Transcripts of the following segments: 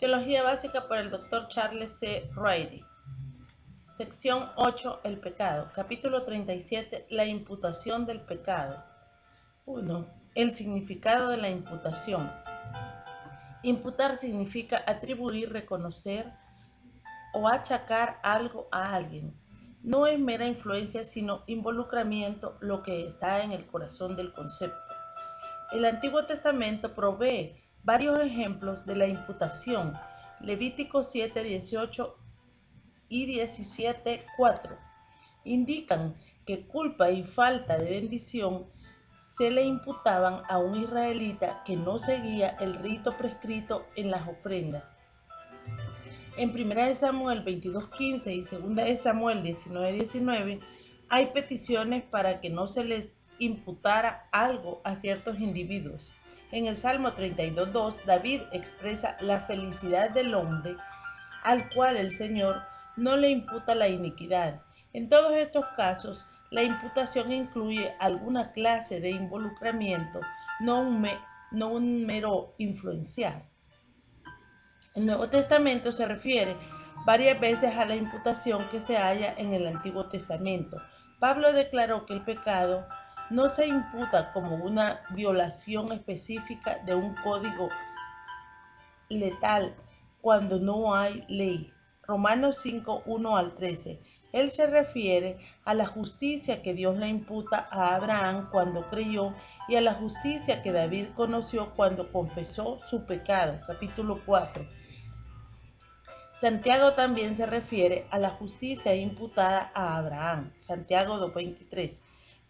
Teología básica por el Dr. Charles C. Riley. Sección 8. El pecado. Capítulo 37. La imputación del pecado. 1. El significado de la imputación. Imputar significa atribuir, reconocer o achacar algo a alguien. No es mera influencia, sino involucramiento lo que está en el corazón del concepto. El Antiguo Testamento provee varios ejemplos de la imputación. Levítico 7, 18 y 17, 4 indican que culpa y falta de bendición se le imputaban a un israelita que no seguía el rito prescrito en las ofrendas. En 1 Samuel 22:15 y 2 Samuel 19:19 hay peticiones para que no se les imputara algo a ciertos individuos. En el Salmo 32:2 David expresa la felicidad del hombre al cual el Señor no le imputa la iniquidad. En todos estos casos, la imputación incluye alguna clase de involucramiento, no un mero influenciar. El Nuevo Testamento se refiere varias veces a la imputación que se halla en el Antiguo Testamento. Pablo declaró que el pecado no se imputa como una violación específica de un código letal cuando no hay ley. Romanos 5, 1 al 13. Él se refiere a la justicia que Dios le imputa a Abraham cuando creyó y a la justicia que David conoció cuando confesó su pecado. Capítulo 4. Santiago también se refiere a la justicia imputada a Abraham. Santiago 2:23.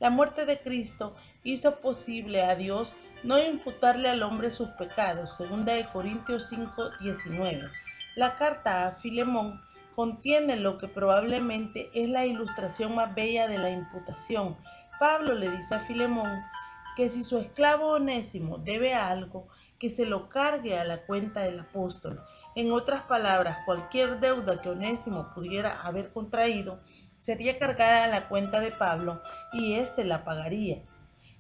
La muerte de Cristo hizo posible a Dios no imputarle al hombre sus pecados. 2 Corintios 5:19. La carta a Filemón contiene lo que probablemente es la ilustración más bella de la imputación. Pablo le dice a Filemón que si su esclavo Onésimo debe algo, que se lo cargue a la cuenta del apóstol. En otras palabras, cualquier deuda que Onésimo pudiera haber contraído sería cargada a la cuenta de Pablo y éste la pagaría.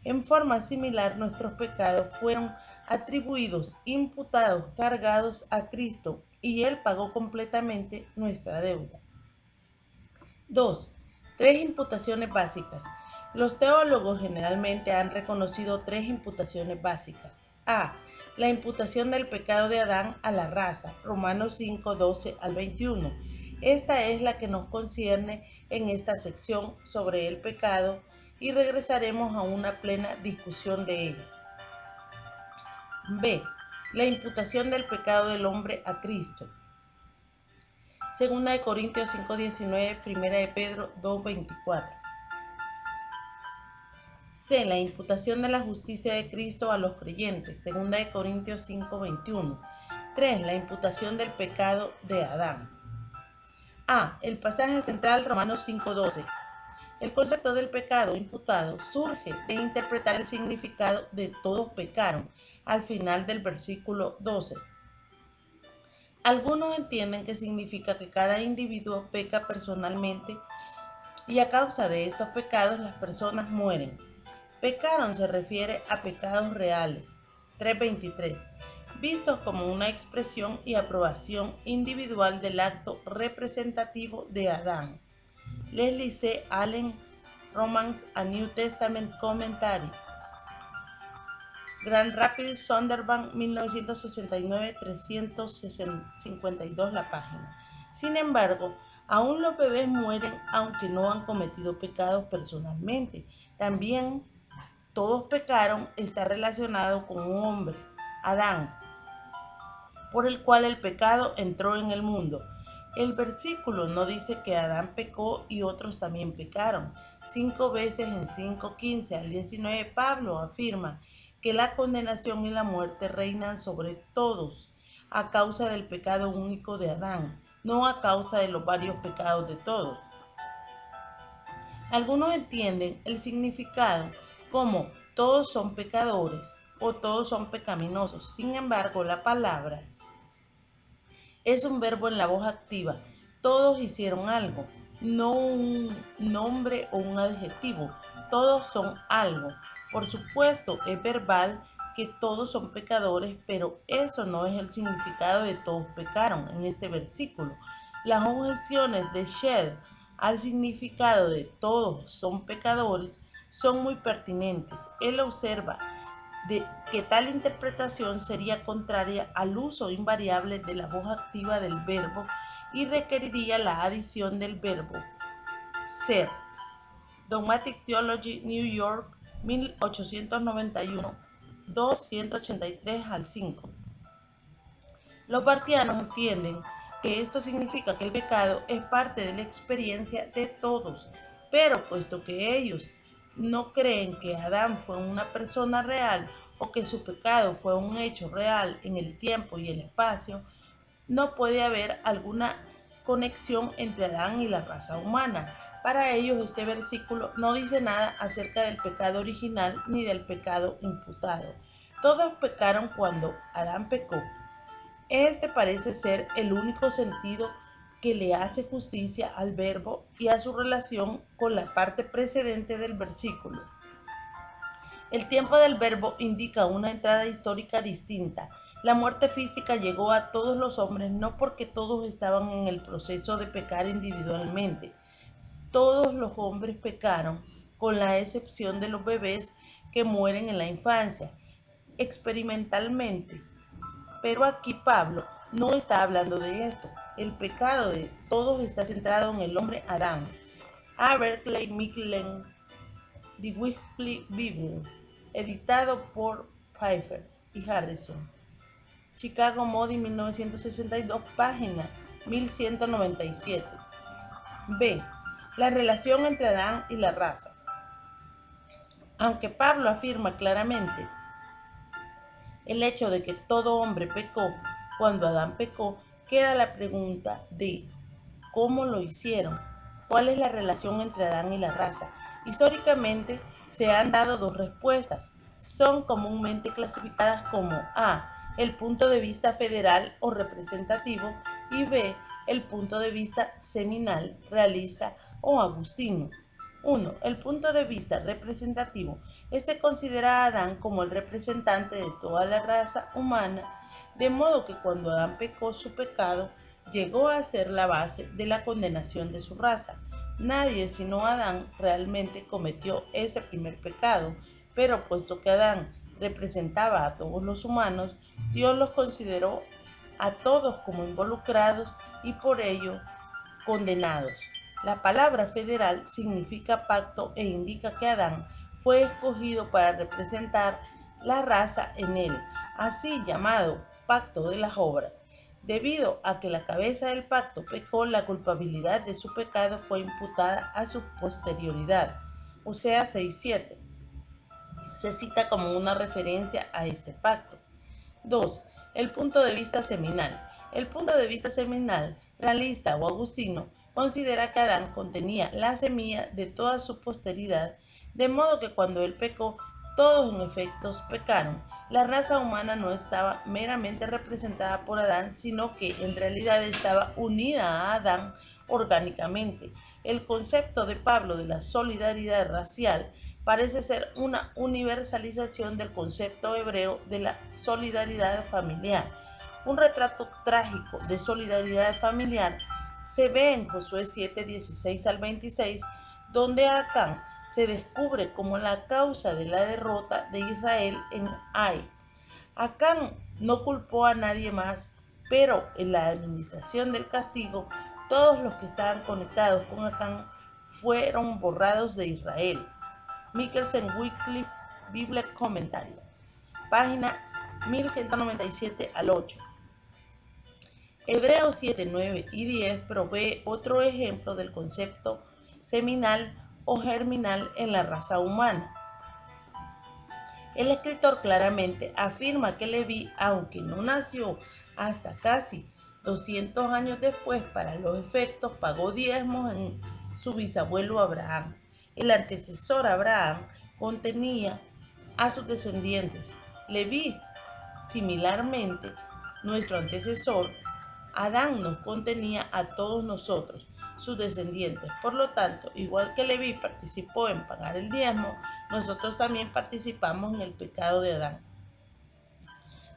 En forma similar, nuestros pecados fueron atribuidos, imputados, cargados a Cristo y Él pagó completamente nuestra deuda. 2. Tres imputaciones básicas. Los teólogos generalmente han reconocido tres imputaciones básicas. A. La imputación del pecado de Adán a la raza. Romanos 5, 12 al 21. Esta es la que nos concierne en esta sección sobre el pecado y regresaremos a una plena discusión de ella. B. La imputación del pecado del hombre a Cristo. 2 Corintios 5:19, 1 Pedro 2:24. C. La imputación de la justicia de Cristo a los creyentes. 2 Corintios 5:21. 3. La imputación del pecado de Adán. A. El pasaje central Romanos 5:12. El concepto del pecado imputado surge de interpretar el significado de todos pecaron al final del versículo 12. Algunos entienden que significa que cada individuo peca personalmente y a causa de estos pecados las personas mueren. Pecaron se refiere a pecados reales. 3:23. Vistos como una expresión y aprobación individual del acto representativo de Adán. Leslie C. Allen, Romans a New Testament Commentary. Grand Rapids, Sunderland, 1969, 352 la página. Sin embargo, aún los bebés mueren aunque no han cometido pecados personalmente. También todos pecaron está relacionado con un hombre, Adán, por el cual el pecado entró en el mundo. El versículo no dice que Adán pecó y otros también pecaron. 5 veces en 5:15 al 19 Pablo afirma que la condenación y la muerte reinan sobre todos a causa del pecado único de Adán, no a causa de los varios pecados de todos. Algunos entienden el significado como todos son pecadores o todos son pecaminosos. Sin embargo, la palabra es un verbo en la voz activa. Todos hicieron algo, no un nombre o un adjetivo. Todos son algo. Por supuesto, es verbal que todos son pecadores, pero eso no es el significado de todos pecaron en este versículo. Las objeciones de Shedd al significado de todos son pecadores son muy pertinentes. Él observa que tal interpretación sería contraria al uso invariable de la voz activa del verbo y requeriría la adición del verbo ser. Dogmatic Theology, New York, 1891, 283 al 5. Los bartianos entienden que esto significa que el pecado es parte de la experiencia de todos, pero puesto que ellos no creen que Adán fue una persona real o que su pecado fue un hecho real en el tiempo y el espacio, no puede haber alguna conexión entre Adán y la raza humana. Para ellos este versículo no dice nada acerca del pecado original ni del pecado imputado. Todos pecaron cuando Adán pecó. Este parece ser el único sentido que le hace justicia al verbo y a su relación con la parte precedente del versículo. El tiempo del verbo indica una entrada histórica distinta. La muerte física llegó a todos los hombres no porque todos estaban en el proceso de pecar individualmente. Todos los hombres pecaron, con la excepción de los bebés que mueren en la infancia, experimentalmente. Pero aquí Pablo no está hablando de esto. El pecado de todos está centrado en el hombre Adán. Aberley Michelin, The Weekly Bible, editado por Pfeiffer y Harrison. Chicago Modi 1962, página 1197. B. La relación entre Adán y la raza. Aunque Pablo afirma claramente el hecho de que todo hombre pecó cuando Adán pecó, queda la pregunta de ¿cómo lo hicieron? ¿Cuál es la relación entre Adán y la raza? Históricamente se han dado dos respuestas. Son comúnmente clasificadas como A, el punto de vista federal o representativo, y B, el punto de vista seminal, realista o agustino. 1. El punto de vista representativo. Este considera a Adán como el representante de toda la raza humana, de modo que cuando Adán pecó, su pecado llegó a ser la base de la condenación de su raza. Nadie sino Adán realmente cometió ese primer pecado, pero puesto que Adán representaba a todos los humanos, Dios los consideró a todos como involucrados y por ello condenados. La palabra federal significa pacto e indica que Adán fue escogido para representar la raza en él, así llamado pacto de las obras. Debido a que la cabeza del pacto pecó, la culpabilidad de su pecado fue imputada a su posterioridad. Oseas 6:7 se cita como una referencia a este pacto. 2. El punto de vista seminal. El punto de vista seminal, realista o agustino, considera que Adán contenía la semilla de toda su posteridad, de modo que cuando él pecó, todos en efectos pecaron. La raza humana no estaba meramente representada por Adán, sino que en realidad estaba unida a Adán orgánicamente. El concepto de Pablo de la solidaridad racial parece ser una universalización del concepto hebreo de la solidaridad familiar. Un retrato trágico de solidaridad familiar se ve en Josué 7, 16 al 26, donde Acán se descubre como la causa de la derrota de Israel en Ai. Acán no culpó a nadie más, pero en la administración del castigo, todos los que estaban conectados con Acán fueron borrados de Israel. Michelson Wycliffe Bible Commentary, página 1197 al 8. Hebreos 7, 9 y 10 provee otro ejemplo del concepto seminal o germinal en la raza humana. El escritor claramente afirma que Leví, aunque no nació hasta casi 200 años después, para los efectos pagó diezmos en su bisabuelo Abraham. El antecesor Abraham contenía a sus descendientes. Leví, similarmente, nuestro antecesor, Adán nos contenía a todos nosotros, sus descendientes. Por lo tanto, igual que Leví participó en pagar el diezmo, nosotros también participamos en el pecado de Adán.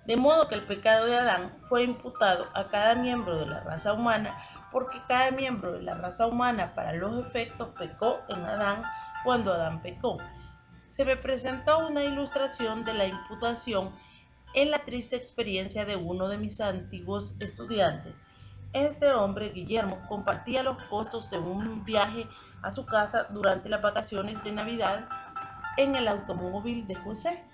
De modo que el pecado de Adán fue imputado a cada miembro de la raza humana, porque cada miembro de la raza humana para los efectos pecó en Adán cuando Adán pecó. Se me presentó una ilustración de la imputación en la triste experiencia de uno de mis antiguos estudiantes. Este hombre, Guillermo, compartía los costos de un viaje a su casa durante las vacaciones de Navidad en el automóvil de José.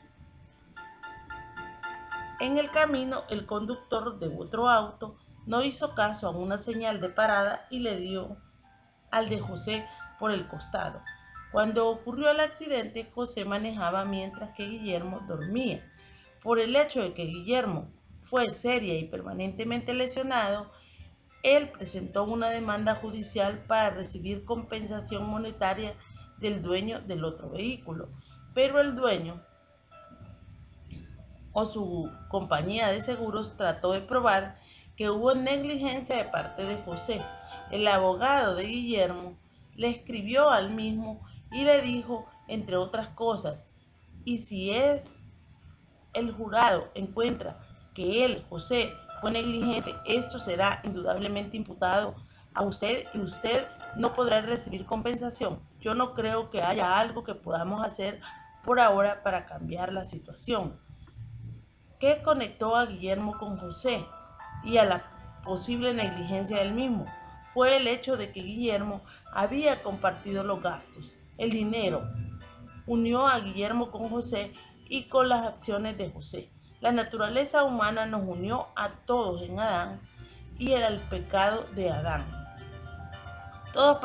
En el camino, el conductor de otro auto no hizo caso a una señal de parada y le dio al de José por el costado. Cuando ocurrió el accidente, José manejaba mientras que Guillermo dormía. Por el hecho de que Guillermo fue seria y permanentemente lesionado, él presentó una demanda judicial para recibir compensación monetaria del dueño del otro vehículo, pero el dueño o su compañía de seguros trató de probar que hubo negligencia de parte de José. El abogado de Guillermo le escribió al mismo y le dijo, entre otras cosas, y si el jurado encuentra que él, José, fue negligente, esto será indudablemente imputado a usted y usted no podrá recibir compensación. Yo no creo que haya algo que podamos hacer por ahora para cambiar la situación. ¿Qué conectó a Guillermo con José y a la posible negligencia del mismo? Fue el hecho de que Guillermo había compartido los gastos. El dinero unió a Guillermo con José y con las acciones de José. La naturaleza humana nos unió a todos en Adán y el pecado de Adán. Todos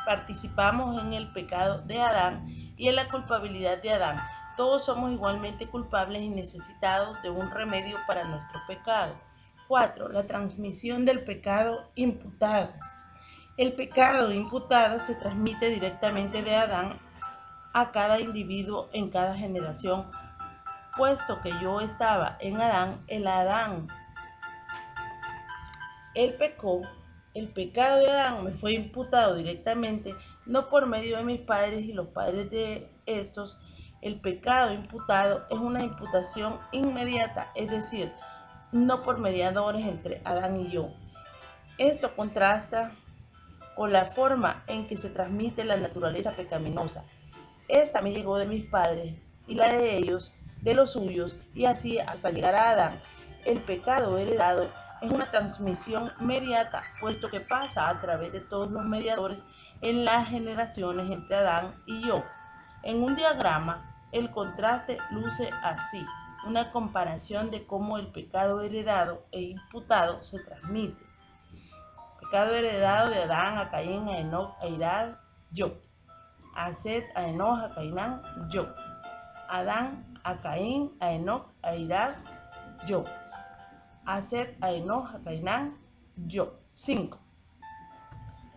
participamos en el pecado de Adán y en la culpabilidad de Adán. Todos somos igualmente culpables y necesitados de un remedio para nuestro pecado. 4. La transmisión del pecado imputado. El pecado imputado se transmite directamente de Adán a cada individuo en cada generación. Puesto que yo estaba en Adán, él pecó. El pecado de Adán me fue imputado directamente, no por medio de mis padres y los padres de estos. El pecado imputado es una imputación inmediata, es decir, no por mediadores entre Adán y yo. Esto contrasta con la forma en que se transmite la naturaleza pecaminosa. Esta me llegó de mis padres y la de ellos, de los suyos, y así hasta llegar a Adán. El pecado heredado es una transmisión inmediata, puesto que pasa a través de todos los mediadores en las generaciones entre Adán y yo. En un diagrama, el contraste luce así, una comparación de cómo el pecado heredado e imputado se transmite. Pecado heredado de Adán a Caín, a Enoc, a Irad, yo. A Set, a Enoch, a Cainán, yo. Adán, a Caín, a Enoc, a Irad, yo. A Set, a Enoch, a Cainán, yo. 5.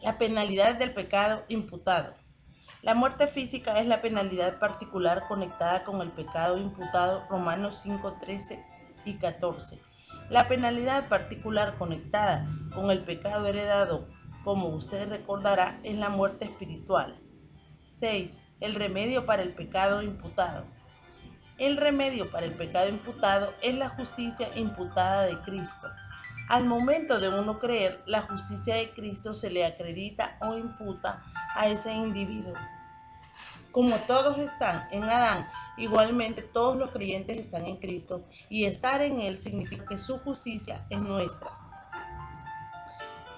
La penalidad del pecado imputado. La muerte física es la penalidad particular conectada con el pecado imputado, Romanos 5, 13 y 14. La penalidad particular conectada con el pecado heredado, como usted recordará, es la muerte espiritual. 6. El remedio para el pecado imputado. El remedio para el pecado imputado es la justicia imputada de Cristo. Al momento de uno creer, la justicia de Cristo se le acredita o imputa a ese individuo. Como todos están en Adán, igualmente todos los creyentes están en Cristo, y estar en Él significa que su justicia es nuestra.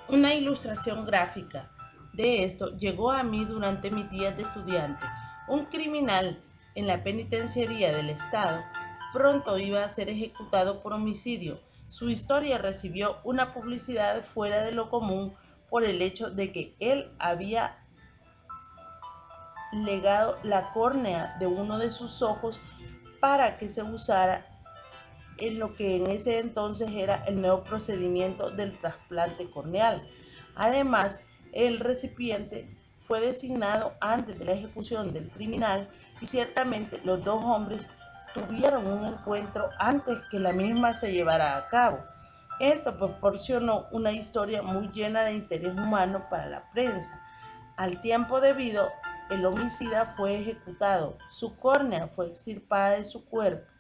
Una ilustración gráfica de esto llegó a mí durante mis días de estudiante. Un criminal en la penitenciaría del estado pronto iba a ser ejecutado por homicidio. Su historia recibió una publicidad fuera de lo común por el hecho de que él había legado la córnea de uno de sus ojos para que se usara en lo que en ese entonces era el nuevo procedimiento del trasplante corneal. Además, el recipiente fue designado antes de la ejecución del criminal y ciertamente los dos hombres tuvieron un encuentro antes que la misma se llevara a cabo. Esto proporcionó una historia muy llena de interés humano para la prensa. Al tiempo debido, el homicida fue ejecutado, su córnea fue extirpada de su cuerpo.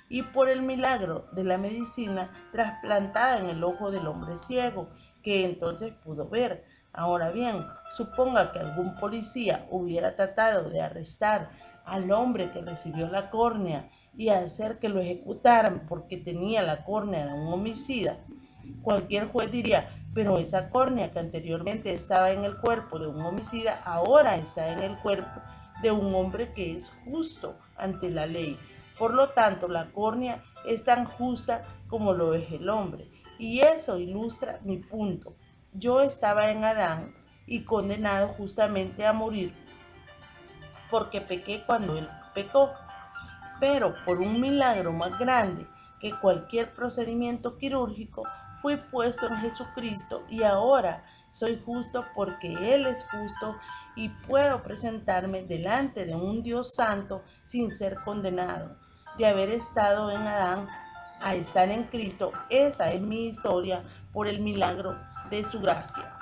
y por el milagro de la medicina trasplantada en el ojo del hombre ciego, que entonces pudo ver. Ahora bien, suponga que algún policía hubiera tratado de arrestar al hombre que recibió la córnea y hacer que lo ejecutaran porque tenía la córnea de un homicida. Cualquier juez diría, pero esa córnea que anteriormente estaba en el cuerpo de un homicida, ahora está en el cuerpo de un hombre que es justo ante la ley. Por lo tanto, la córnea es tan justa como lo es el hombre. Y eso ilustra mi punto. Yo estaba en Adán y condenado justamente a morir porque pequé cuando él pecó, pero por un milagro más grande que cualquier procedimiento quirúrgico, fui puesto en Jesucristo y ahora soy justo porque Él es justo y puedo presentarme delante de un Dios santo sin ser condenado. De haber estado en Adán a estar en Cristo, esa es mi historia por el milagro de su gracia.